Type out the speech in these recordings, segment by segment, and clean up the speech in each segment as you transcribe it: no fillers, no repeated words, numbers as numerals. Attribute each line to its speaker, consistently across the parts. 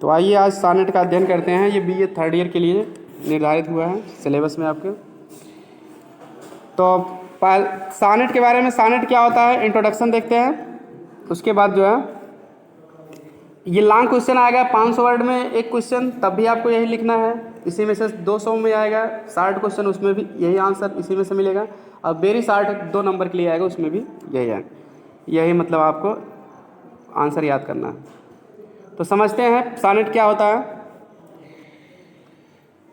Speaker 1: तो आइए आज सानेट का अध्ययन करते हैं। ये बीए थर्ड ईयर के लिए निर्धारित हुआ है सिलेबस में आपके। तो सानेट के बारे में, सानेट क्या होता है इंट्रोडक्शन देखते हैं। उसके बाद जो है ये लॉन्ग क्वेश्चन आएगा 500 वर्ड में एक क्वेश्चन, तब भी आपको यही लिखना है। इसी में से 200 में आएगा शार्ट क्वेश्चन, उसमें भी यही आंसर इसी में से मिलेगा। और वेरी शार्ट 2 नंबर के लिए आएगा, उसमें भी यही है। यही मतलब आपको आंसर याद करना है। तो समझते हैं सानेट क्या होता है।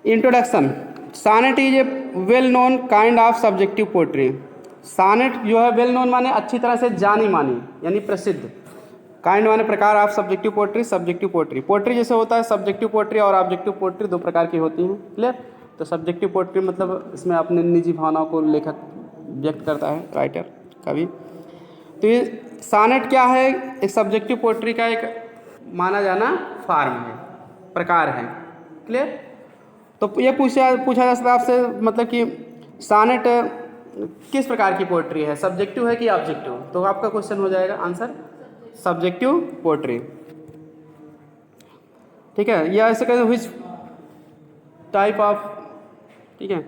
Speaker 1: Introduction. Senate is a well known kind of subjective poetry. Senate जो है वेल नोन माने अच्छी तरह से जानी मानी, यानी प्रसिद्ध। काइंड माने प्रकार of subjective poetry. Subjective poetry, poetry जैसे होता है सब्जेक्टिव पोएट्री और ऑब्जेक्टिव पोएट्री 2 प्रकार की होती हैं। क्लियर। तो सब्जेक्टिव पोएट्री मतलब इसमें अपने निजी भावनाओं को लेखक व्यक्त करता है, राइटर, कवि। तो ये सानेट क्या है, एक सब्जेक्टिव पोएट्री का एक माना जाना फॉर्म है, प्रकार है। क्लियर। तो ये पूछा जा सकता है आपसे, मतलब कि सानेट किस प्रकार की पोएट्री है, सब्जेक्टिव है कि ऑब्जेक्टिव। तो आपका क्वेश्चन हो जाएगा आंसर सब्जेक्टिव पोएट्री। ठीक है। या ऐसे कहते हैं विच टाइप ऑफ, ठीक है,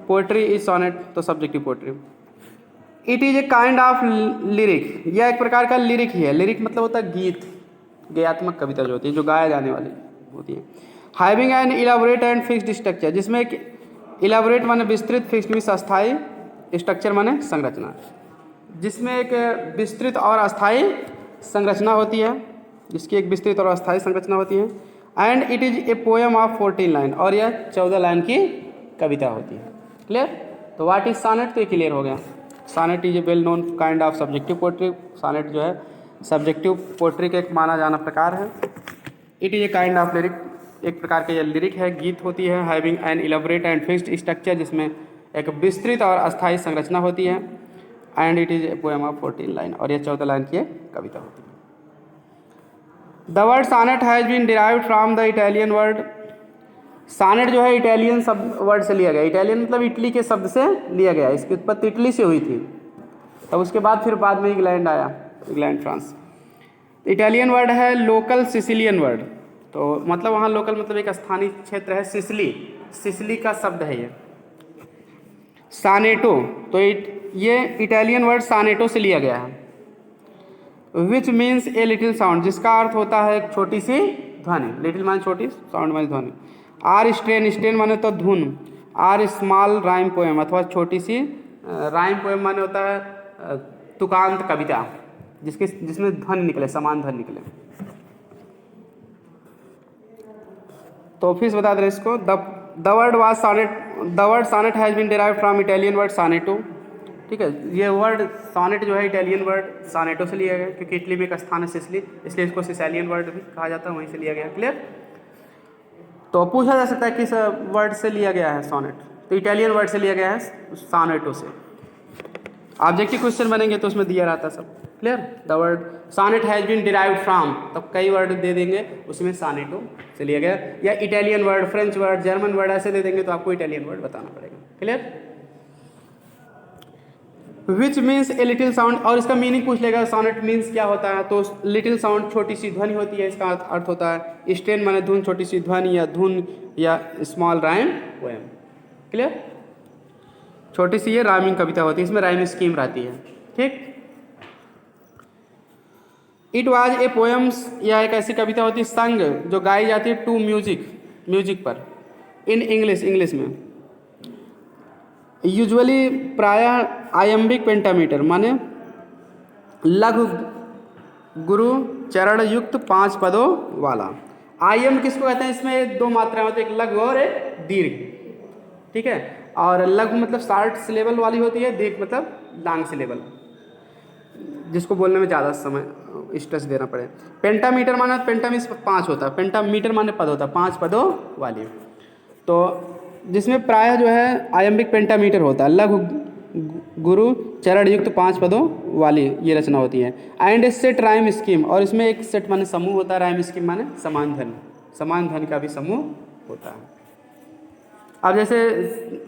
Speaker 1: पोएट्री इज सोनेट, तो subjective poetry. It is a kind of lyric. यह एक प्रकार का लिरिक ही है। लिरिक मतलब होता है गीत, गयात्मक कविता जो होती है, जो गाया जाने वाली होती है। Having an elaborate and fixed structure, जिसमें एक इलाबोरेट माने विस्तृत, फिक्स्ड मीन्स अस्थायी, स्ट्रक्चर माने संरचना, जिसमें एक विस्तृत और अस्थायी संरचना होती है, जिसकी एक विस्तृत और अस्थायी संरचना होती है। And it is a poem of 14 line, और यह 14 लाइन की कविता होती है। क्लियर। तो व्हाट इज सानेट, तो ये क्लियर हो गया। Senate is a well known kind of subjective poetry. Senate जो है सब्जेक्टिव पोएट्री का एक माना जाना प्रकार है। It is a kind of lyric, एक प्रकार के यह लिरिक है, गीत होती है। Having an elaborate and fixed structure, जिसमें एक विस्तृत और अस्थायी संरचना होती है। And it is a poem of 14 line, और यह 14 लाइन की कविता होती है। The word sonnet has been derived from the Italian word. Sonnet जो है इटालियन शब्द वर्ड से लिया गया। इटालियन मतलब इटली के शब्द से लिया गया। इसकी उत्पत्ति इटली से हुई थी, तब उसके बाद फिर बाद में इंग्लैंड आया, इंग्लैंड फ्रांस। इटालियन वर्ड है लोकल सिसिलियन वर्ड। तो मतलब वहाँ लोकल मतलब एक स्थानीय क्षेत्र है, सिसिली, सिसिली का शब्द है ये। सानेटो, तो ये इटालियन वर्ड सानेटो से लिया गया है। Which means a little sound, जिसका अर्थ होता है एक छोटी सी ध्वनि। लिटिल माने छोटी, साउंड माने ध्वनि। आर स्ट्रेन, स्ट्रेन माने तो धुन। आर स्मॉल राइम पोएम, अथवा छोटी सी राइम पोएम माने होता है तुकांत कविता, जिसमें ध्वनि निकले, समान ध्वनि निकले। तो फिर बता दें इसको। The word was sonnet, the word sonnet has been derived from Italian word sonetto. ठीक है। ये वर्ड सानेट जो है इटालियन वर्ड सानेटो से लिया गया, क्योंकि इटली में एक स्थान है सिसिली, इसलिए इसको सिसिलियन वर्ड भी कहा जाता है, वहीं से लिया गया। क्लियर। तो पूछा जा सकता है किस वर्ड से लिया गया है सोनेट, तो इटालियन वर्ड से लिया गया है सानेटो से। ऑब्जेक्टिव क्वेश्चन बनेंगे तो उसमें दिया रहता सब। Clear. The word sonnet has been derived from, तब कई वर्ड दे देंगे, उसमें सानेटो से लिया गया। या Italian word, French word, German word ऐसे दे देंगे तो आपको इटालियन वर्ड बताना पड़ेगा। Clear. Which means a little sound, और इसका मीनिंग पूछ लेगा सोनेट मीन्स क्या होता है। तो लिटिल साउंड छोटी सी ध्वनि होती है, इसका अर्थ होता है स्ट्रेन माने धुन, छोटी सी ध्वनि या धुन, या स्मॉल राइम पोएम। क्लियर। छोटी सी ये राइमिंग कविता होती है, इसमें राइम स्कीम रहती है। ठीक। इट वाज ए पोएम्स, या एक ऐसी कविता होती है संग, जो गाई जाती है टू म्यूजिक, म्यूजिक पर, इन इंग्लिश, इंग्लिश में। यूजुअली प्रायः आयम्बिक पेंटामीटर माने लघु गुरु चरण युक्त 5 पदों वाला। आयम किसको कहते हैं, इसमें 2 मात्राएं होती है, एक लघु और एक दीर्घ। ठीक है। और लघु मतलब शॉर्ट सिलेबल वाली होती है, दीर्घ मतलब लॉन्ग सिलेबल, जिसको बोलने में ज़्यादा समय स्ट्रेस देना पड़े। पेंटामीटर माने, पेंटा मीन्स 5 होता है, पेंटामीटर माने पद होता है, 5 पदों वाली। तो जिसमें प्रायः जो है आयम्बिक पेंटामीटर होता है, लघु गुरु चरण युक्त 5 पदों वाली ये रचना होती है। And A set rhyme scheme, और इसमें एक सेट माने समूह होता है, राइम स्कीम माने समान ध्वनि, समान ध्वनि का भी समूह होता है। अब जैसे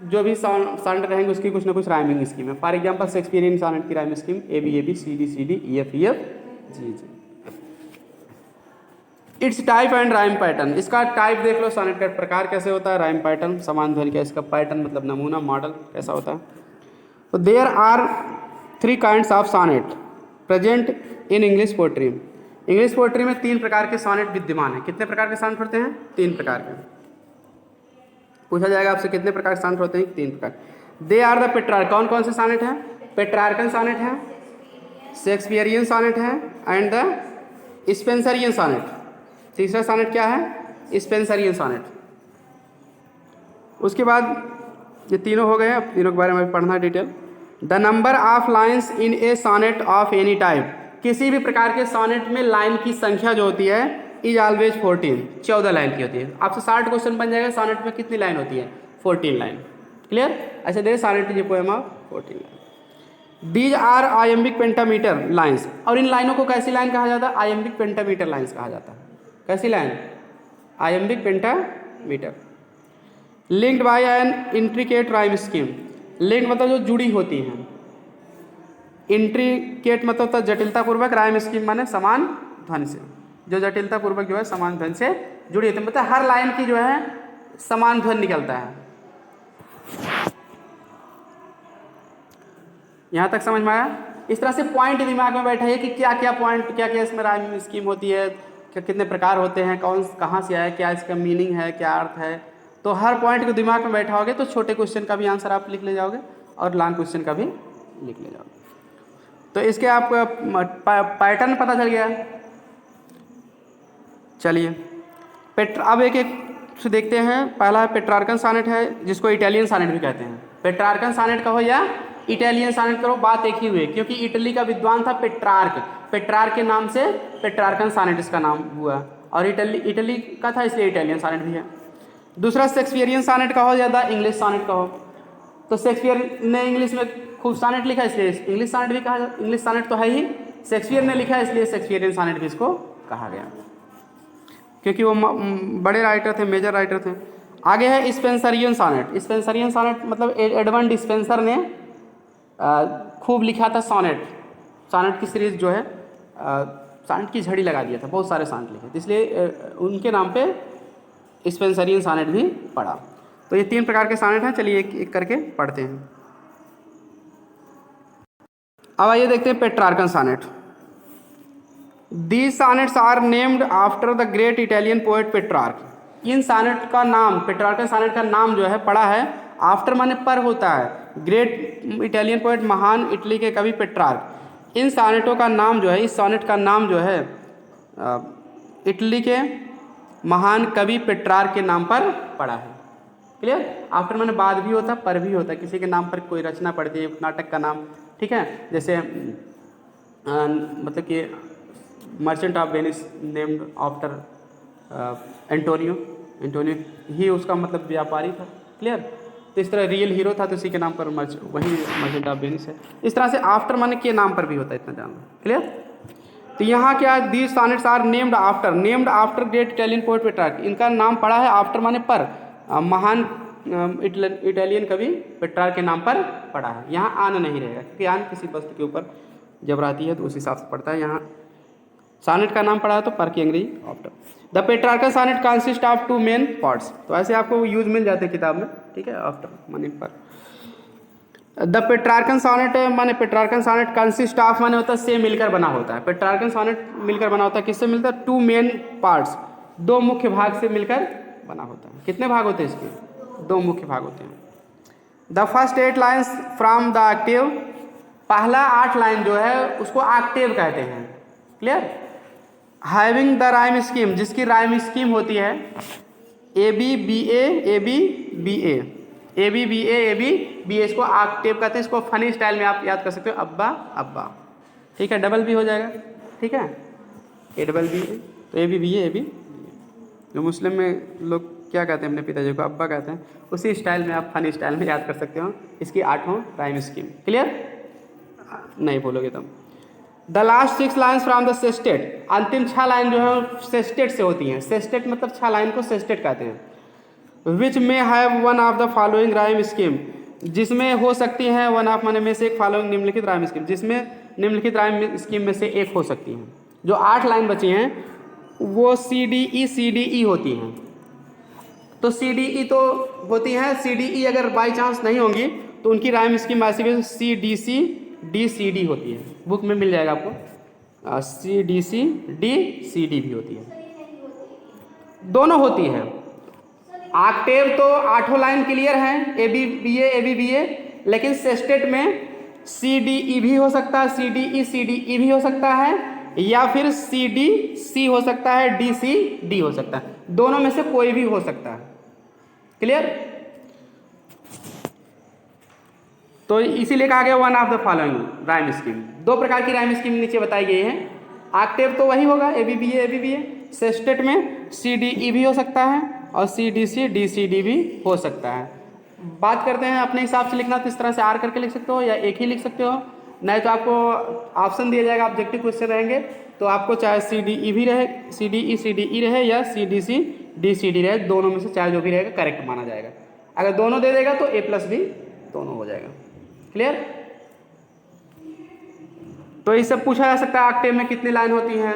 Speaker 1: जो भी साउंड रहेंगे उसकी कुछ ना कुछ राइमिंग स्कीम है। फॉर एग्जाम्पल शेक्सपियरियन साउंड की rhyming scheme A B C D C D E F G G. It's type and rhyme pattern, इसका टाइप देख लो, सॉनेट का प्रकार कैसे होता है, राइम पैटर्न समान ध्वनि का इसका पैटर्न मतलब नमूना मॉडल कैसा होता है। तो there are 3 kinds of sonnet present in English poetry. English poetry में 3 प्रकार के सॉनेट विद्यमान हैं। कितने प्रकार के सॉनेट होते हैं? 3 प्रकार के। पूछा जाएगा आपसे कितने प्रकार के सॉनेट होते हैं? 3 प्रकार। दे आर द पेट्रार्क, कौन कौन से सॉनेट हैं? पेट्रार्कन सॉनेट है, शेक्सपियरियन सॉनेट है एंड द स्पेंसरियन सॉनेट। तीसरा सॉनेट क्या है? Spenserian sonnet. उसके बाद ये तीनों हो गए, अब तीनों के बारे में पढ़ना है detail. The number of lines in a sonnet of any type, किसी भी प्रकार के सॉनेट में लाइन की संख्या जो होती है इज ऑलवेज 14, 14 लाइन की होती है। आपसे 60 क्वेश्चन बन जाएगा सॉनेट में कितनी लाइन होती है? 14 लाइन। क्लियर? ऐसे the sonnet is a poem of 14 line. These are iambic pentameter lines, और इन लाइनों को कैसी लाइन कहा जाता है? आयम्बिक पेंटामीटर लाइन्स कहा जाता है। कैसी line? Iambic pentameter. Linked by an intricate rhyme scheme, link मतलब जो जुड़ी होती हैं, इंट्रिकेट मतलब होता है जटिलता पूर्वक, राइम स्कीम माने समान ध्वनि से, जो जटिलता पूर्वक जो है समान ध्वनि से जुड़ी होती है, मतलब हर लाइन की जो है समान ध्वनि निकलता है। यहाँ तक समझ में आया? इस तरह से पॉइंट दिमाग में बैठा है कि क्या क्या पॉइंट, क्या क्या इसमें राइम स्कीम होती है, क्या कितने प्रकार होते हैं, कौन कहाँ से आया, क्या इसका मीनिंग है, क्या अर्थ है। तो हर पॉइंट को दिमाग में बैठा होगे तो छोटे क्वेश्चन का भी आंसर आप लिख ले जाओगे और लॉन्ग क्वेश्चन का भी लिख ले जाओगे। तो इसके आप पैटर्न पता चल गया। चलिए अब एक एक से देखते हैं। पहला है पेट्रार्कन सॉनेट है, जिसको इटालियन सॉनेट भी कहते हैं। पेट्रार्कन सॉनेट कहो या इटालियन सॉनेट करो, बात एक ही हुई, क्योंकि इटली का विद्वान था पेट्रार्क, पेट्रार्क के नाम से पेट्रार्कन सॉनेट इसका नाम हुआ, और इटली का था इसलिए इटालियन सॉनेट भी है। दूसरा शेक्सपियरियन सॉनेट कहो या द इंग्लिश सॉनेट कहो, तो शेक्सपियर ने इंग्लिश में खूब सॉनेट लिखा इसलिए इंग्लिश सॉनेट भी कहा जाता। इंग्लिश सॉनेट तो है ही, शेक्सपियर ने लिखा इसलिए शेक्सपियरियन सॉनेट भी इसको कहा गया, क्योंकि वो बड़े राइटर थे, मेजर राइटर थे। आगे है स्पेंसरियन सॉनेट। स्पेंसरियन सॉनेट मतलब एडमंड स्पेंसर ने खूब लिखा था सॉनेट, सॉनेट की सीरीज जो है सॉनेट की झड़ी लगा दिया था, बहुत सारे सॉनेट लिखे, इसलिए उनके नाम पे स्पेंसरियन सॉनेट भी पढ़ा। तो ये 3 प्रकार के सॉनेट हैं। चलिए एक एक करके पढ़ते हैं। अब आइए देखते हैं Petrarchan sonnet. These sonnets are named after the great Italian poet Petrarch. इन सॉनेट का नाम, पेट्रार्कन सॉनेट का नाम जो है पड़ा है, आफ्टर माने पर होता है, ग्रेट इटालियन पोएट महान इटली के कवि पेट्रार्क। इन सॉनेटों का नाम जो है, इस सॉनेट का नाम जो है इटली के महान कवि पेट्रार्क के नाम पर पड़ा है। क्लियर? आफ्टर माने बाद भी होता, पर भी होता, किसी के नाम पर कोई रचना पढ़ती है, नाटक का नाम, ठीक है, जैसे मतलब कि Merchant of Venice named after Antonio, Antonio ही उसका मतलब व्यापारी था। क्लियर? तो इस तरह रियल हीरो था तो उसी के नाम पर वही मर्चेंट ऑफ वेनिस है। इस तरह से आफ्टर माने के नाम पर भी होता है, इतना जानना। क्लियर? तो यहाँ क्या है? These sonnets are named after great Italian poet Petrarch. इनका नाम पड़ा है आफ्टर माने पर, महान इटालियन कवि पेट्रार्क के नाम पर पड़ा है। यहाँ आन नहीं रहेगा, क्योंकि आन किसी वस्तु के ऊपर जब रहती है तो उस हिसाब से पड़ता है। यहाँ सॉनेट का नाम पड़ा है तो पर की अंग्रेजी after. The Petrarchan sonnet consist of 2 main parts. तो ऐसे आपको यूज मिल जाते हैं किताब में, ठीक है, आफ्टर माने पर। द पेट्रार्कन सॉनेट माने पेट्रार्कन सॉनेट कंसिस्ट ऑफ माने होता है से मिलकर बना होता है। पेट्रार्कन सॉनेट मिलकर बना होता है, किससे मिलता है? 2 मेन पार्ट्स, 2 मुख्य भाग से मिलकर बना होता है। कितने भाग होते हैं इसके? 2 मुख्य भाग होते हैं। The first 8 lines from the octave, पहला 8 लाइन जो है उसको ऑक्टेव कहते हैं। Clear? Having the rhyme scheme, जिसकी राइम स्कीम होती है A B B A B B A B B A, इसको ऑक्टेव कहते हैं। इसको फनी स्टाइल में आप याद कर सकते हो, अब्बा अब्बा, ठीक है, डबल बी हो जाएगा, ठीक है, ए डबल बी ए, तो ए बी ए। जो मुस्लिम में लोग क्या कहते हैं अपने पिताजी को? अब्बा कहते हैं। उसी स्टाइल में आप फनी स्टाइल में याद कर सकते हो इसकी 8 राइम स्कीम। क्लियर? नहीं बोलोगे तुम। The last 6 lines from the sestet, अंतिम 6 लाइन जो है सेस्टेट से होती हैं। सेस्टेट मतलब 6 लाइन को सेस्टेट कहते हैं। विच में have one of the following rhyme scheme, जिसमें हो सकती है वन ऑफ माने में से एक फॉलोइंग निम्नलिखित राइम स्कीम, जिसमें निम्नलिखित राइम स्कीम में से एक हो सकती है। जो 8 लाइन बची हैं वो सी डी ई होती हैं। तो सी डी ई तो होती हैं, सी डी ई अगर बाई चांस नहीं होंगी तो उनकी राइम स्कीम ऐसी भी C D C D C D होती है, बुक में मिल जाएगा आपको। C D C D C D भी होती है, दोनों होती है। ऑक्टेव तो 8 लाइन क्लियर हैं, ए बी बी ए, लेकिन सेस्टेट में सी डी ई भी हो सकता है, सी डी ई भी हो सकता है, या फिर सी डी सी हो सकता है, डी सी डी हो सकता है, दोनों में से कोई भी हो सकता है। क्लियर? तो इसीलिए कहा गया one of the following rhyme scheme. 2 प्रकार की राइम स्कीम नीचे बताई गई है। ऑक्टेव तो वही होगा, A B B A, sestet में सी डी ई भी हो सकता है और सी डी सी डी भी हो सकता है। बात करते हैं अपने हिसाब से लिखना, तो इस तरह से आर करके लिख सकते हो या एक ही लिख सकते हो, नहीं तो आपको ऑप्शन दिया जाएगा, ऑब्जेक्टिव क्वेश्चन रहेंगे तो आपको चाहे सी डी ई भी रहे, सी डी ई रहे या सी डी सी डी रहे, दोनों में से चाहे जो भी रहेगा करेक्ट माना जाएगा। अगर दोनों दे देगा तो ए प्लस बी दोनों हो जाएगा। क्लियर? तो ये सब पूछा जा सकता है। ऑक्टेव में कितनी लाइन होती हैं?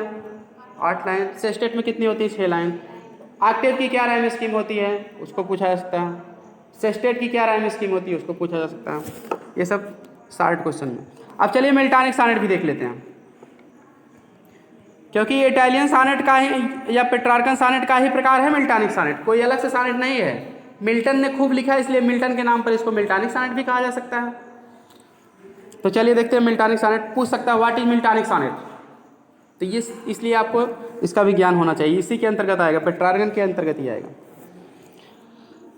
Speaker 1: 8 लाइन। सेस्टेट में कितनी होती है? 6 लाइन। ऑक्टेव की क्या राइम स्कीम होती है? उसको पूछा जा सकता है। सेस्टेट की क्या राइम स्कीम होती है? उसको पूछा जा सकता है। ये सब शॉर्ट क्वेश्चन में। अब चलिए मिल्टॉनिक सॉनेट भी देख लेते हैं, क्योंकि ये इटालियन सॉनेट का ही या पेट्रार्कन सॉनेट का ही प्रकार है मिल्टॉनिक सॉनेट, कोई अलग से सॉनेट नहीं है। मिल्टन ने खूब लिखा है, इसलिए मिल्टन के नाम पर इसको मिल्टॉनिक सॉनेट भी कहा जा सकता है। तो चलिए देखते हैं मिल्टॉनिक सॉनेट। पूछ सकता है व्हाट इज मिल्टॉनिक सॉनेट, तो ये इसलिए आपको इसका भी ज्ञान होना चाहिए। इसी के अंतर्गत आएगा, पेट्रार्कन के अंतर्गत ही आएगा।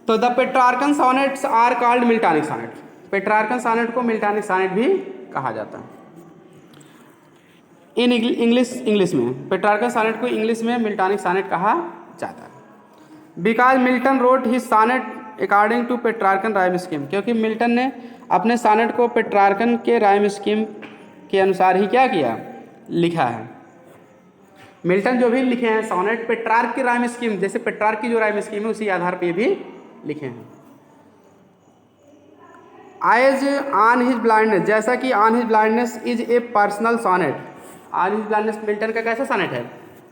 Speaker 1: तो the Petrarchan sonnets are called Miltonic sonnet. Petrarchan sonnet को मिल्टॉनिक सॉनेट भी कहा जाता है। इन इंग्लिश में पेट्रार्कन सॉनेट को इंग्लिश में मिल्टॉनिक सॉनेट कहा जाता है। Because Milton wrote his sonnet according to Petrarchan rhyme scheme, क्योंकि मिल्टन ने अपने सॉनेट को पेट्रार्कन के राइम स्कीम के अनुसार ही क्या किया, लिखा है। मिल्टन जो भी लिखे हैं सॉनेट पेट्रार्क की राइम स्कीम, जैसे पेट्रार्क की जो राइम स्कीम है उसी आधार पर भी लिखे हैं। एज ऑन हिज ब्लाइंडनेस, जैसा कि on his blindness is a personal sonnet. On his blindness Milton का कैसा सॉनेट है?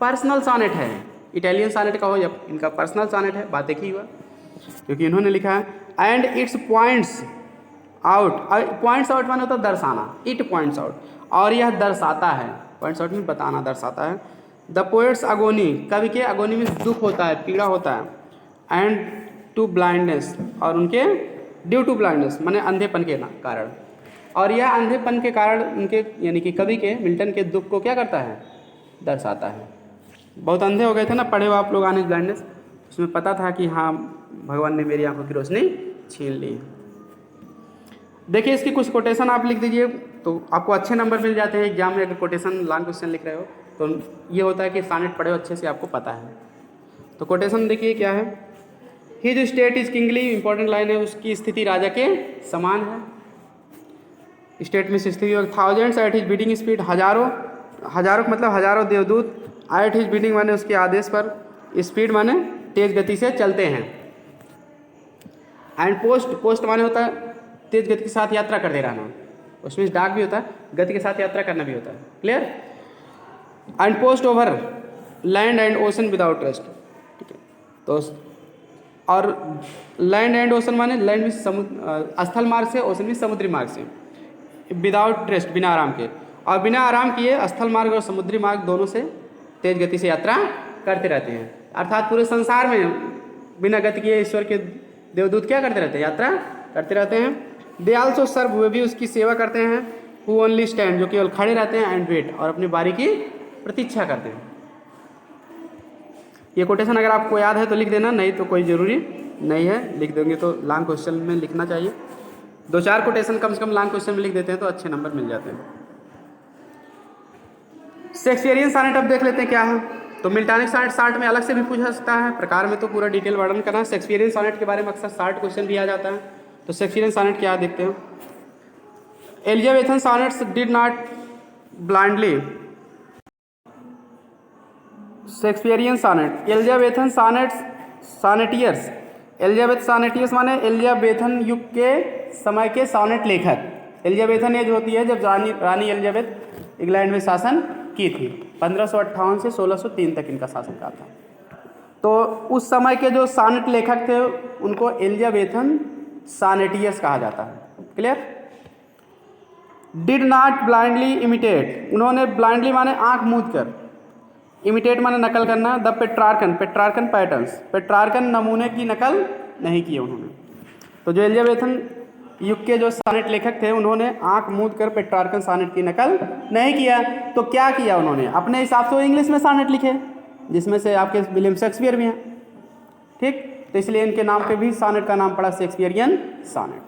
Speaker 1: पर्सनल सॉनेट है। इटालियन सॉनेट का हो या इनका पर्सनल सॉनेट है, बात एक ही हुआ, क्योंकि इन्होंने लिखा है। And it's points out, points out माने होता है दर्शाना, इट पॉइंट्स आउट, और यह दर्शाता है, पॉइंट्स आउट में बताना, दर्शाता है। द पोएट्स अगोनी, कवि के अगोनी में दुख होता है, पीड़ा होता है। एंड टू ब्लाइंडनेस, और उनके ड्यू टू ब्लाइंडनेस माने अंधेपन के कारण, और यह अंधेपन के कारण उनके यानी कि कवि के मिल्टन के दुख को क्या करता है, दर्शाता है। बहुत अंधे हो गए थे ना, पढ़े हो आप लोग ऑन हिज ब्लाइंडनेस, उसमें पता था कि हाँ भगवान ने मेरी आंखों की रोशनी छीन ली। देखिए इसकी कुछ कोटेशन आप लिख दीजिए तो आपको अच्छे नंबर मिल जाते हैं एग्जाम में। अगर कोटेशन लॉन्ग क्वेश्चन लिख रहे हो तो ये होता है कि सॉनेट पढ़े हो अच्छे से, आपको पता है। तो कोटेशन देखिए क्या है। His state is kingly, important line है, उसकी स्थिति राजा के समान है। स्टेट में स्थिति, thousands at his beating speed, हजारों, हजारों मतलब हजारों देवदूत एट हिज बीटिंग माने उसके आदेश पर, स्पीड माने तेज गति से चलते हैं। एंड पोस्ट, पोस्ट माने होता है तेज गति के साथ यात्रा करते रहना, उसमें डाक भी होता है, गति के साथ यात्रा करना भी होता है। Clear? And post over land and ocean without rest, ठीक है। तो और लैंड एंड ओशन माने लैंड में समुद्र, स्थल मार्ग से, ओशन में समुद्री मार्ग से, विदाउट रेस्ट बिना आराम के, और बिना आराम किए स्थल मार्ग और समुद्री मार्ग दोनों से तेज गति से यात्रा करते रहते हैं। अर्थात पूरे संसार में बिना गति किए ईश्वर के देवदूत क्या करते रहते हैं, यात्रा करते रहते हैं। दे आल्सो सर्व, वे भी उसकी सेवा करते हैं। हु ओनली स्टैंड, जो केवल खड़े रहते हैं। एंड वेट, और अपनी बारी की प्रतीक्षा करते हैं। ये कोटेशन अगर आपको याद है तो लिख देना, नहीं तो कोई ज़रूरी नहीं है, लिख देंगे तो लॉन्ग क्वेश्चन में लिखना चाहिए। 2-4 कोटेशन कम से कम लॉन्ग क्वेश्चन में लिख देते हैं तो अच्छे नंबर मिल जाते हैं। शेक्सपियरियन सॉनेट अब देख लेते हैं क्या है। तो मिल्टॉनिक सॉनेट शॉर्ट में अलग से भी पूछा सकता है, प्रकार में तो पूरा डिटेल वर्णन करना है। शेक्सपियरियन सॉनेट के बारे में अक्सर शॉर्ट क्वेश्चन भी आ जाता है। तो शेक्सपियरियन सॉनेट क्या देखते हैं। Elizabethan sonnets did not blindly, Shakespearean sonnet, Elizabethan sonnets, sonneteers, Elizabeth sonneteers माने एलिजाबेथन युग के समय के सॉनेट लेखक। एलिजाबेथन एज होती है जब रानी एलिजाबेथ इंग्लैंड में शासन की थी। 1558 से 1603 तक इनका शासनकाल था। तो उस समय के जो सानेट लेखक थे उनको एलिजाबेथन सानेटियस कहा जाता है। Clear. Did not blindly imitate, उन्होंने ब्लाइंडली माने आंख मूंद कर, इमिटेट माने नकल करना, द पेट्रार्कन पैटर्न्स, पेट्रार्कन नमूने की नकल नहीं की उन्होंने। तो जो एलिजाबेथन युग के जो सानेट लेखक थे उन्होंने आंख मूंद कर पेट्रार्कन सानेट की नकल नहीं किया। तो क्या किया उन्होंने, अपने हिसाब से वो इंग्लिश में सानेट लिखे, जिसमें से आपके विलियम शेक्सपियर भी हैं। ठीक, तो इसलिए इनके नाम पे भी सानेट का नाम पड़ा शेक्सपियरियन सानेट।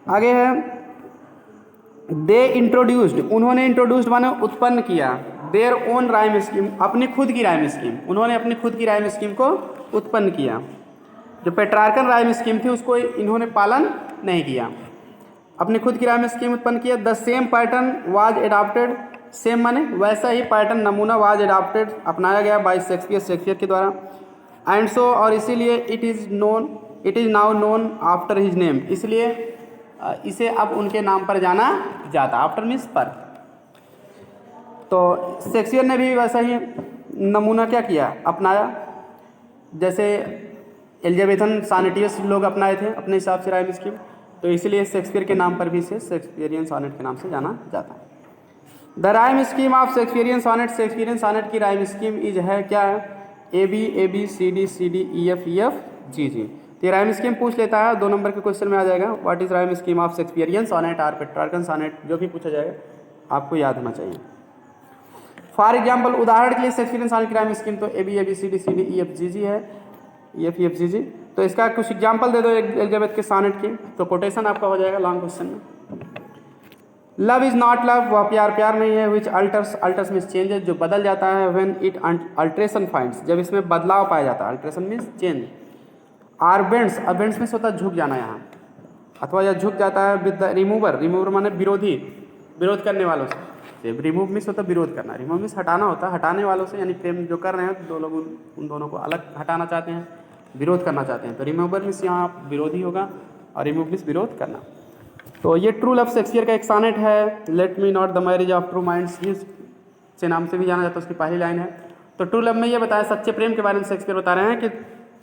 Speaker 1: आगे है दे इंट्रोड्यूस्ड, उन्होंने इंट्रोड्यूस्ड माने उत्पन्न किया, देयर ओन राइम स्कीम, अपनी खुद की राइम स्कीम, उन्होंने अपनी खुद की राइम स्कीम को उत्पन्न किया। जो पेट्रार्कन राइम स्कीम थी उसको इन्होंने पालन नहीं किया, अपनी खुद की राइम स्कीम उत्पन्न किया। The same pattern was adopted, same माने वैसा ही पैटर्न नमूना वाज एडॉप्टेड अपनाया गया बाय शेक्सपियर के द्वारा। एंड सो, और इसीलिए it is now known after his name, इसलिए इसे अब उनके नाम पर जाना जाता, आफ्टर मीन्स पर। तो शेक्सपियर ने भी वैसा ही नमूना क्या किया, अपनाया, जैसे एलिजाबेथन सानेटियस लोग अपनाए थे अपने हिसाब से राइम स्कीम, तो इसलिए शेक्सपियर के नाम पर भी इसे शेक्सपियरियन सॉनेट के नाम से जाना जाता है। The rhyme scheme of Shakespearean sonnet, Shakespearean sonnet की राइम स्कीम इज है क्या है, A B C D E F G. तो ये राइम स्कीम पूछ लेता है, 2 नंबर के क्वेश्चन में आ जाएगा। What is rhyme scheme of Shakespearean sonnet or Petrarchan sonnet, जो भी पूछा जाएगा आपको याद होना चाहिए। फॉर एग्जाम्पल, उदाहरण के लिए शेक्सपियरियन सॉनेट की राइम स्कीम तो A B C D E F G है, ई एफ जी। तो इसका कुछ एग्जाम्पल दे दो एलिजाबेथ के सॉनेट की, तो कोटेशन आपका हो जाएगा लॉन्ग क्वेश्चन में। लव इज नॉट लव, वह प्यार नहीं है। विच अल्टर्स मीन्स चेंजेस, जो बदल जाता है। व्हेन इट अल्ट्रेशन फाइंड्स, जब इसमें बदलाव पाया जाता है, अल्ट्रेशन मीन्स चेंज। आरबेंड्स, अबेंड्स मीन्स होता है झुक जाना यहाँ, अथवा यह झुक जाता है विद द रिमूवर माने विरोधी, विरोध करने वालों से। रिमूव मीन्स होता है विरोध करना, रिमूव मीन्स हटाना होता है, हटाने वालों से, यानी प्रेम जो कर रहे हैं दो लोग उन दोनों को अलग हटाना चाहते हैं, विरोध करना चाहते हैं। तो रिमूवर मीन्स यहाँ विरोधी होगा और रिमूव मीन्स विरोध करना। तो ये ट्रू लव शेक्सपियर का एक सॉनेट है। Let me not the marriage of true minds, से नाम से भी जाना जाता है, उसकी पहली लाइन है। तो ट्रू लव में ये बताया, सच्चे प्रेम के बारे में शेक्सपियर बता रहे हैं कि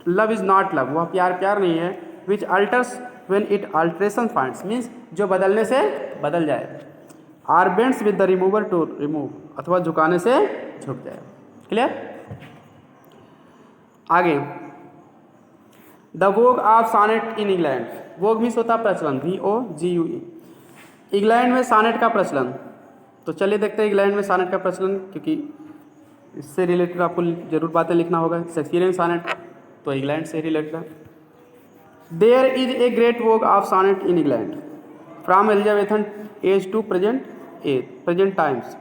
Speaker 1: लव इज़ नॉट लव, वह प्यार नहीं है। Which alters when it alteration finds means जो बदलने से बदल जाए। Or bends with the remover to remove, अथवा झुकाने से झुक जाए। क्लियर। आगे the vogue of sonnet in England, vogue means होता प्रचलन, VOGUE। इंग्लैंड में सॉनेट का प्रचलन, तो चलिए देखते हैं इंग्लैंड में सॉनेट का प्रचलन, क्योंकि इससे रिलेटेड आपको जरूर बातें लिखना होगा। शेक्सपियरियन सॉनेट तो इंग्लैंड से रिलेटेड है। There is a great vogue of sonnet in England from Elizabethan age to present times.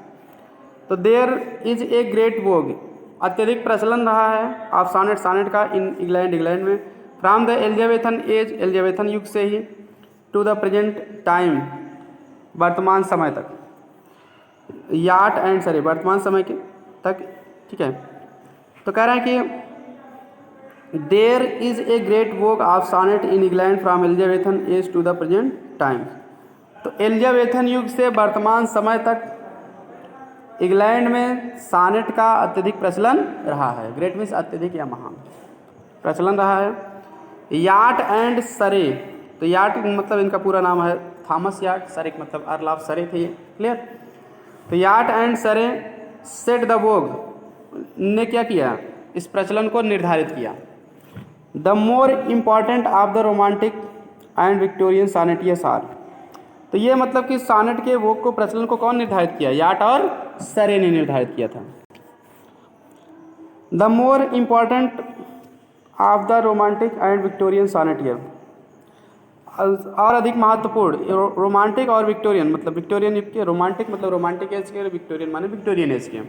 Speaker 1: तो there is a great vogue, अत्यधिक प्रचलन रहा है ऑफ सॉनेट का इन इंग्लैंड में, from the Elizabethan age, Elizabethan युग से ही, टू द प्रेजेंट टाइम, वर्तमान समय तक, याट एंड सरे, वर्तमान समय के तक। ठीक है, तो कह रहे हैं कि there is a great vogue of sonnet in England from Elizabethan age to the present time. तो एलिजाबेथन युग से वर्तमान समय तक इंग्लैंड में सॉनेट का अत्यधिक प्रचलन रहा है। ग्रेट मीन्स अत्यधिक या महान प्रचलन रहा है। याट एंड सरे, तो याट मतलब इनका पूरा नाम है थॉमस याट, सरे मतलब अर्ल ऑफ सरे थे ये। क्लियर। तो Wyatt and Surrey set the vogue ने क्या किया, इस प्रचलन को निर्धारित किया। The more important of the Romantic and Victorian sonneteers are, तो ये मतलब कि सॉनेट के वोग को, प्रचलन को कौन निर्धारित किया, याट और सरे ने निर्धारित किया था। The more important of the Romantic and Victorian sonneteer, और अधिक महत्वपूर्ण, रोमांटिक और विक्टोरियन मतलब विक्टोरियन युग के, रोमांटिक मतलब रोमांटिक एज के, विक्टोरियन माने विक्टोरियन एज के,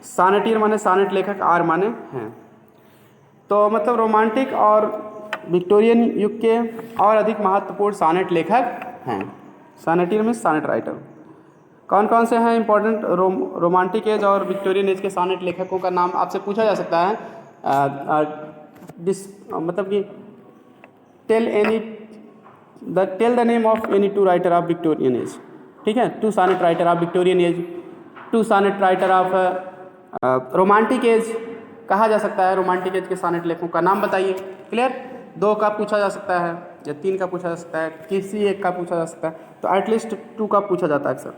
Speaker 1: सॉनेटियर माने सॉनेट लेखक, आर माने हैं। तो मतलब रोमांटिक और विक्टोरियन युग के और अधिक महत्वपूर्ण सॉनेट लेखक हैं। सॉनेटियर में सॉनेट राइटर कौन कौन से हैं इंपॉर्टेंट, रोमांटिक एज और विक्टोरियन एज के सॉनेट लेखकों का नाम आपसे पूछा जा सकता है। मतलब कि tell the name of any two writer of Victorian age. ठीक है, 2 sonnet writer of Victorian age, 2 sonnet writer of romantic age कहा जा सकता है। रोमांटिक एज के सॉनेट लेखकों का नाम बताइए। क्लियर, 2 का पूछा जा सकता है या 3 का पूछा जा सकता है, किसी एक का पूछा जा सकता है, तो एटलीस्ट 2 का पूछा जाता है अक्सर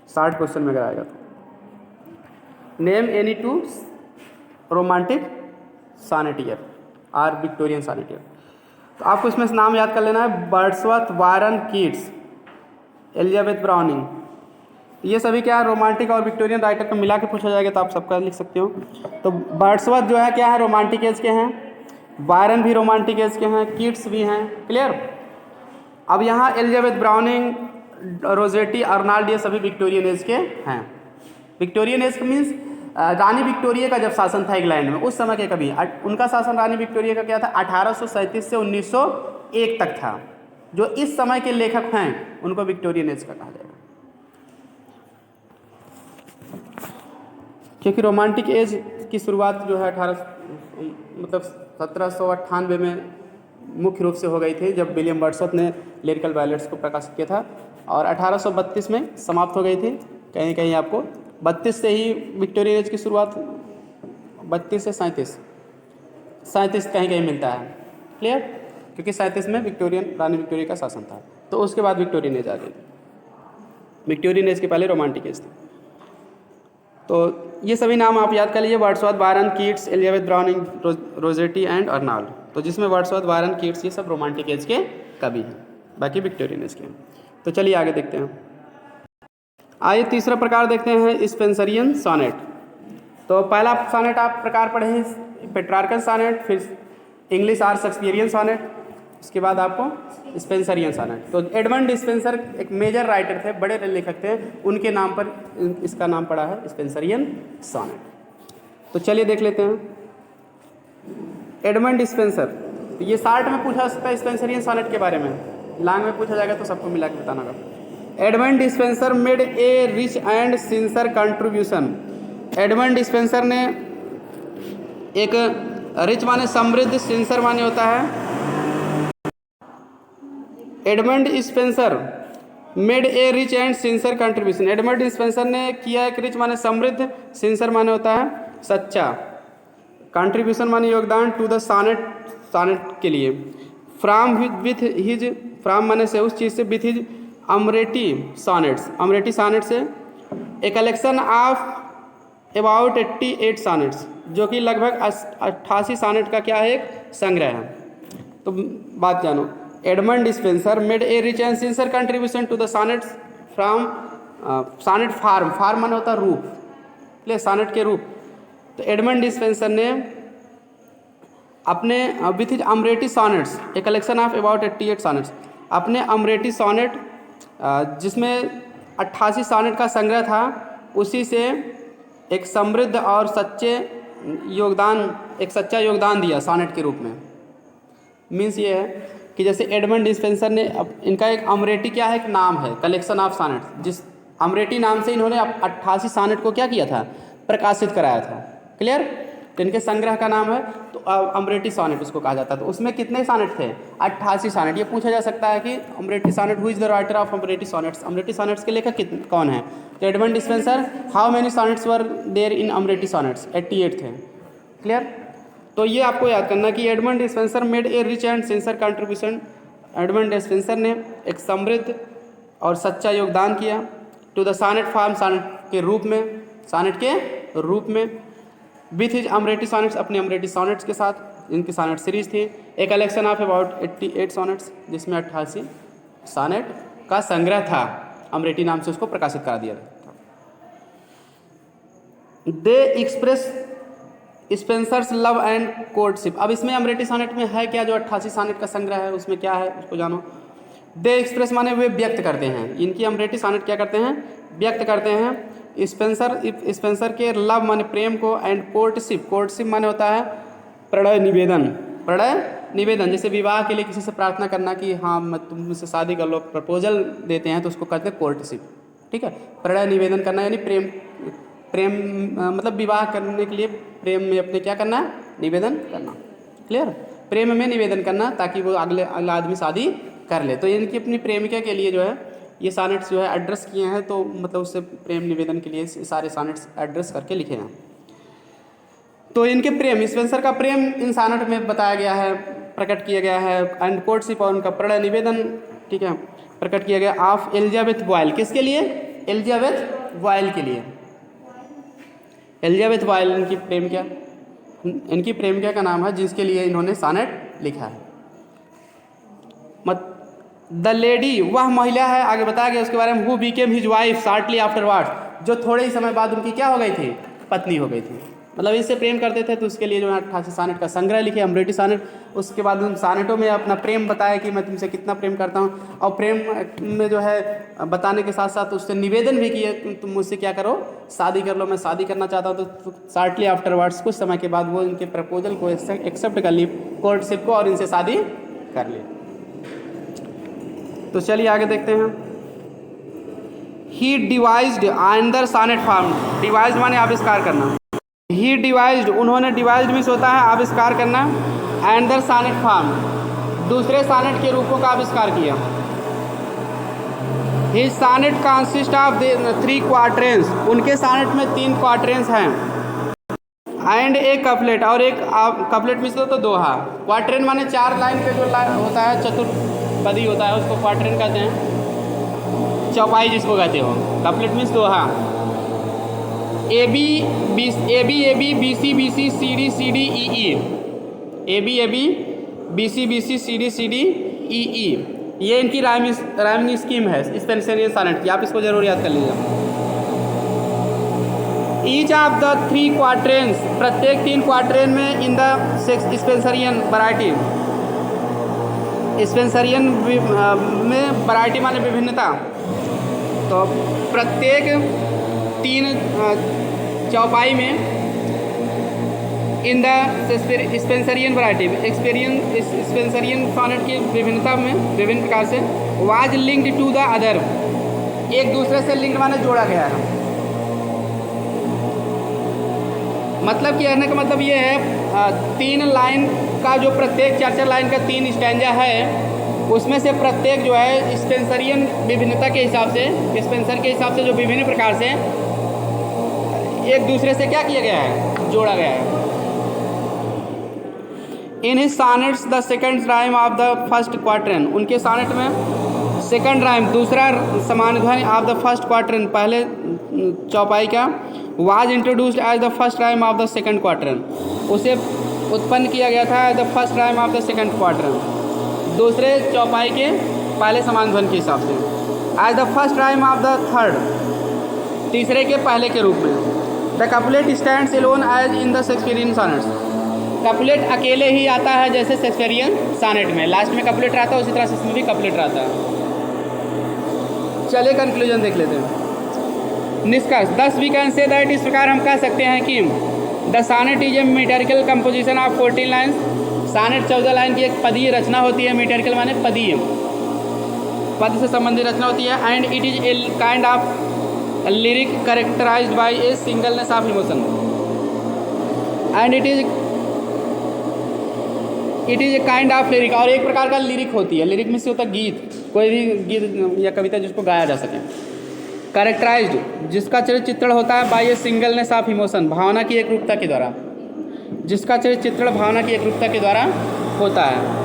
Speaker 1: 60 क्वेश्चन में अगर आएगा तो। नेम एनी 2 रोमांटिक सॉनेटियर और विक्टोरियन सॉनेटियर। तो आपको इसमें से नाम याद कर लेना है, Wordsworth, Warren, Keats, Elizabeth browning. ये सभी क्या है, रोमांटिक और विक्टोरियन राइटर को मिला के पूछा जाएगा तो आप सबका लिख सकते हो। तो वर्ड्सवर्थ जो है क्या है, रोमांटिक एज के हैं, वारन भी रोमांटिक एज के हैं, कीट्स भी हैं। क्लियर। अब यहाँ एलिजाबेथ ब्राउनिंग, रोजेटी, अर्नाल्ड, ये सभी विक्टोरियन एज के हैं। विक्टोरियन एज मीन्स रानी विक्टोरिया का जब शासन था इंग्लैंड में, उस समय के कभी उनका शासन रानी विक्टोरिया का क्या था, 1837 से 1901 तक था। जो इस समय के लेखक हैं उनको विक्टोरियन एज का कहा जाएगा, क्योंकि रोमांटिक एज की शुरुआत जो है 1798 में मुख्य रूप से हो गई थी, जब विलियम वर्ड्सवर्थ ने लिरिकल बैलेट्स को प्रकाशित किया था, और 1832 में समाप्त हो गई थी। कहीं कहीं आपको 32 से ही विक्टोरियन एज की शुरुआत, 32 से 37 कहीं कहीं मिलता है। क्लियर, क्योंकि 37 में रानी विक्टोरिया का शासन था, तो उसके बाद विक्टोरियन एज आ गई। विक्टोरियन एज के पहले रोमांटिक एज थी। तो ये सभी नाम आप याद कर लीजिए, Wordsworth, Warren, Keats, Elizabeth Browning, Rossetti and Arnold. तो जिसमें वर्ड्सवर्थ, वारन, कीट्स ये सब रोमांटिक एज के कवि हैं, बाकी विक्टोरियन एज के हैं। तो चलिए आगे देखते हैं। आइए तीसरा प्रकार देखते हैं, स्पेंसरियन सॉनेट। तो पहला सॉनेट आप प्रकार पढ़े हैं पेट्रार्कन सॉनेट, फिर इंग्लिश आर शेक्सपियरियन सॉनेट, उसके बाद आपको स्पेंसरियन सॉनेट। तो एडमंड स्पेंसर एक मेजर राइटर थे, बड़े लेखक थे, उनके नाम पर इसका नाम पड़ा है स्पेंसरियन सॉनेट। तो चलिए देख लेते हैं एडमंड स्पेंसर। ये शार्ट में पूछा सकता है स्पेंसरियन सॉनेट के बारे में, लॉन्ग में पूछा जाएगा तो सबको मिला के बताना होगा। Edmund Spenser made a rich and sincere contribution. Edmund Spenser ने एक रिच माने समृद्ध, सिंसियर माने होता है। Edmund Spenser made a rich and sincere contribution. Edmund Spenser ने किया एक रिच माने समृद्ध, सिंसियर माने होता है सच्चा, कंट्रीब्यूशन माने योगदान, टू द सॉनेट के लिए। फ्रॉम विथ हिज, फ्रॉम माने से उस चीज़ से, with his Amoretti sonnets, अमरेटी sonnet से, ए कलेक्शन ऑफ अबाउट 88 सॉनेट्स, जो कि लगभग 88 सॉनेट का क्या है, एक संग्रह है। तो बात जानो, Edmund Spenser made a rich and sincere contribution to the sonnets from sonnet form, form माने होता है रूप, इसलिए सॉनेट के रूप। तो एडमंड स्पेंसर ने अपने with his Amoretti sonnets, a collection of about 88 sonnets, अपने अमरेटी सॉनेट जिसमें 88 सॉनेट का संग्रह था, उसी से एक समृद्ध और सच्चे योगदान, एक सच्चा योगदान दिया सॉनेट के रूप में। मीन्स ये है कि जैसे एडमंड स्पेंसर ने, इनका एक अमरेटी क्या है, एक नाम है, कलेक्शन ऑफ सॉनेट, जिस अमरेटी नाम से इन्होंने 88 सॉनेट को क्या किया था, प्रकाशित कराया था। क्लियर, तो इनके संग्रह का नाम है तो अमरेटी सॉनेट उसको कहा जाता है। तो उसमें कितने सॉनेट थे, 88 सॉनेट। ये पूछा जा सकता है कि Amoretti sonnet, who is the writer of Amoretti sonnets, Amoretti sonnets के लेखक कौन है। तो Edmund Spenser, how many sonnets were there in Amoretti sonnets, 88 थे। क्लियर, तो ये आपको याद करना कि Edmund Spenser made a rich and sincere contribution. Edmund Spenser ने एक समृद्ध और सच्चा योगदान किया to the sonnet form, sonnet के रूप में, सॉनेट के रूप में, विथ हिज अमरेटी सॉनेट्स, अपने अमरेटी सॉनेट्स के साथ। इनकी सॉनेट सीरीज थी, ए कलेक्शन ऑफ अबाउट 88 सॉनेट्स, जिसमें 88 सॉनेट का संग्रह था, अमरेटी नाम से उसको प्रकाशित करा दिया था। They express Spenser's love and courtship. अब इसमें अमरेटी सॉनेट में है क्या, जो 88 सॉनेट का संग्रह है उसमें क्या है उसको जानो। दे एक्सप्रेस माने वे व्यक्त करते हैं, इनकी अमरेटी सॉनेट क्या करते हैं, व्यक्त करते हैं। स्पेंसर के लव माने प्रेम को, एंड कोर्टशिप, कोर्टशिप माने होता है प्रणय निवेदन, प्रणय निवेदन, जैसे विवाह के लिए किसी से प्रार्थना करना कि हाँ मैं तुम मुझसे शादी कर लो, प्रपोजल देते हैं तो उसको कहते हैं कोर्टशिप। ठीक है, प्रणय निवेदन करना यानी प्रेम मतलब विवाह करने के लिए प्रेम में अपने क्या करना है, निवेदन करना। क्लियर, प्रेम में निवेदन करना ताकि वो अगला आदमी शादी कर ले। तो इनकी अपनी प्रेमिका के लिए जो है ये सॉनेट्स जो है एड्रेस किए हैं, तो मतलब उससे प्रेम निवेदन के लिए सारे सॉनेट्स एड्रेस करके लिखे हैं। तो इनके प्रेम, स्पेंसर का प्रेम इन सॉनेट में बताया गया है, प्रकट किया गया है। एंड कोर्टशिप और उनका प्रणय निवेदन, ठीक है, प्रकट किया गया ऑफ एलिजाबेथ बॉयल। किसके लिए? एलिजाबेथ बॉयल के लिए। एलिजाबेथ बॉयल इनकी प्रेमिका का नाम है, जिसके लिए इन्होंने सॉनेट लिखा है। द लेडी, वह महिला है, आगे बताया गया उसके बारे में, who became his wife shortly afterwards, जो थोड़े ही समय बाद उनकी क्या हो गई थी? पत्नी हो गई थी। मतलब इससे प्रेम करते थे, तो उसके लिए जो है 88 सॉनेट का संग्रह लिखे, अमृति सॉनेट। उसके बाद उन सॉनेटों में अपना प्रेम बताया कि मैं तुमसे कितना प्रेम करता हूँ, और प्रेम में जो है बताने के साथ साथ उससे निवेदन भी किए, तुम मुझसे क्या करो? शादी कर लो, मैं शादी करना चाहता हूँ। तो शॉर्टली आफ्टरवर्ड्स, कुछ समय के बाद वो इनके प्रपोजल को एक्सेप्ट कर ली, कोर्टशिप को, और इनसे शादी कर ली। तो चलिए आगे देखते हैं। He devised another sonnet form. Devised माने आविष्कार करना। ही डिवाइज्ड, उन्होंने, डिवाइज्ड मीन्स होता है आविष्कार करना, अनदर सॉनेट फॉर्म, दूसरे सॉनेट के रूपों का आविष्कार किया। His sonnet consist of 3 quatrains, उनके सॉनेट में 3 क्वार्टरेंस हैं। एंड एक कपलेट, और एक कपलेट मीन्स तो दोहा। क्वार्टरेन माने 4 लाइन के जो होता है, चतुर्पदी होता है, उसको क्वार्टरेन कहते हैं, चौपाई जिसको कहते हो। कपलेट मीन्स दोहा। A B B C C D E E, A B C C D E E, ये इनकी राइमिंग स्कीम है स्पेंसरियन सॉनेट की। आप इसको जरूर याद कर लीजिए। ईच ऑफ द 3 क्वार्टरेंस, प्रत्येक 3 क्वार्टरेन में in the Spenserian variety, Spenserian में वैरायटी माने विभिन्नता। तो प्रत्येक 3 चौपाई में in the Spenserian variety, Spenserian sonnet की विभिन्नता में विभिन्न प्रकार से was linked to the other, एक दूसरे से लिंक माने जोड़ा गया है। मतलब कहने का मतलब ये है 3 लाइन का जो प्रत्येक 4 लाइन का 3 स्टैंजा है, उसमें से प्रत्येक जो है स्पेंसरियन विभिन्नता के हिसाब से, स्पेंसर के हिसाब से जो विभिन्न प्रकार से एक दूसरे से क्या किया गया है? जोड़ा गया है। In his sonnets the second rhyme of the first quatrain, उनके सॉनेट में सेकंड राइम, दूसरा समान ध्वनि ऑफ द फर्स्ट क्वार्टरन, पहले चौपाई का, was introduced as the first rhyme of the second quatrain, उसे उत्पन्न किया गया था as the first rhyme of the second quatrain, दूसरे चौपाई के पहले समान ध्वनि के हिसाब से, as the first rhyme of the third, तीसरे के पहले के रूप में। The couplet stands alone as in the Shakespearean sonnets, couplet अकेले ही आता है जैसे शेक्सपियरियन सॉनेट में लास्ट में कपलेट रहता है, उसी तरह से इसमें भी कपलेट रहता है। चलिए कंक्लूजन देख लेते हैं। निष्कर्ष, दस वी कैन से दैट, इस प्रकार हम कह सकते हैं कि the sonnet is a metrical composition of 14 lines, sonnet 14 line की एक पदीय रचना होती है। मीटरिकल माने पदीय, पद से संबंधित रचना होती है। And it is a kind of lyric characterised by a singleness of emotion, and it is a kind of lyric, और एक प्रकार का लिरिक होती है। लिरिक में से होता है गीत, कोई भी गीत या कविता जिसको गाया जा सके। कैरेक्टराइज्ड, जिसका चित्रण होता है by a singleness of emotion, भावना की एकरूपता के द्वारा, जिसका चित्रण भावना की एकरूपता के द्वारा होता है।